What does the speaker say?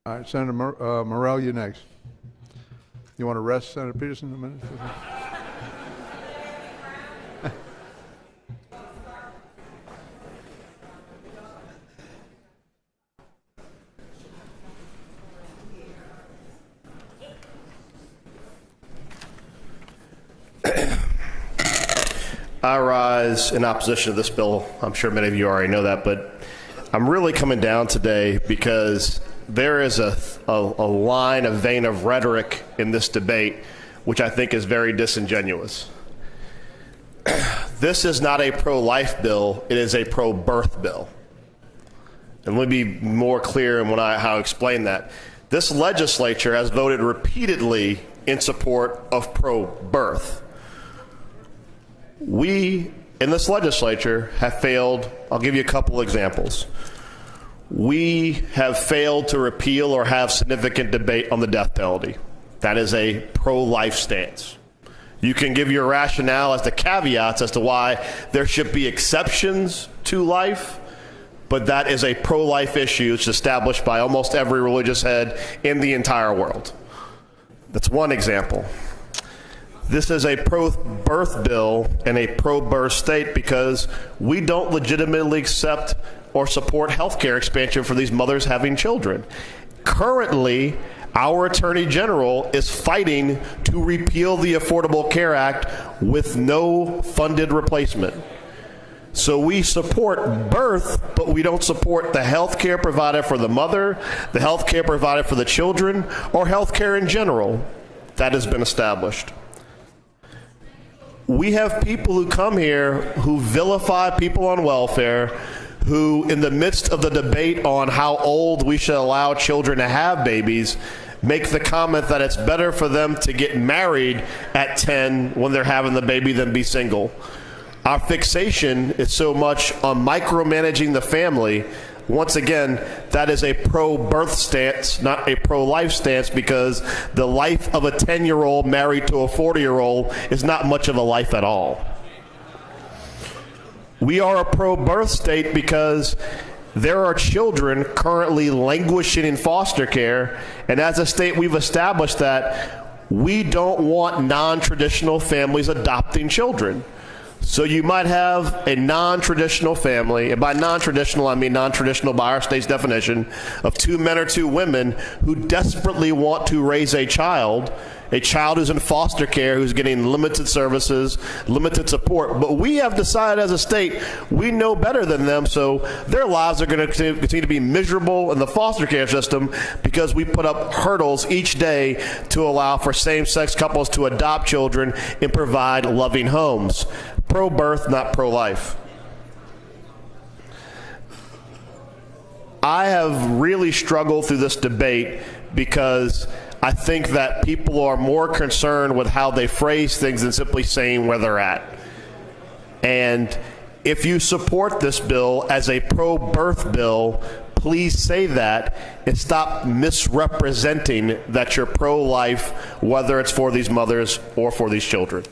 All right, Senator Morrell, you next. You want to rest, Senator Peterson, a minute? I rise in opposition to this bill. I'm sure many of you already know that, but I'm really coming down today because there is a line, a vein of rhetoric in this debate which I think is very disingenuous. This is not a pro-life bill, it is a pro-birth bill. And let me be more clear in how I explain that. This legislature has voted repeatedly in support of pro-birth. We, in this legislature, have failed. I'll give you a couple examples. We have failed to repeal or have significant debate on the death penalty. That is a pro-life stance. You can give your rationale as to caveats as to why there should be exceptions to life, but that is a pro-life issue. It's established by almost every religious head in the entire world. That's one example. This is a pro-birth bill in a pro-birth state because we don't legitimately accept or support health care expansion for these mothers having children. Currently, our Attorney General is fighting to repeal the Affordable Care Act with no funded replacement. So we support birth, but we don't support the health care provided for the mother, the health care provided for the children, or health care in general. That has been established. We have people who come here who vilify people on welfare, who in the midst of the debate on how old we should allow children to have babies, make the comment that it's better for them to get married at 10 when they're having the baby than be single. Our fixation is so much on micromanaging the family. Once again, that is a pro-birth stance, not a pro-life stance, because the life of a 10-year-old married to a 40-year-old is not much of a life at all. We are a pro-birth state because there are children currently languishing in foster care, and as a state we've established that we don't want non-traditional families adopting children. So you might have a non-traditional family, and by non-traditional I mean non-traditional by our state's definition, of 2 men or 2 women who desperately want to raise a child who's in foster care, who's getting limited services, limited support. But we have decided as a state we know better than them, so their lives are going to continue to be miserable in the foster care system because we put up hurdles each day to allow for same-sex couples to adopt children and provide loving homes. Pro-birth, not pro-life. I have really struggled through this debate because I think that people are more concerned with how they phrase things than simply saying where they're at. And if you support this bill as a pro-birth bill, please say that and stop misrepresenting that you're pro-life, whether it's for these mothers or for these children.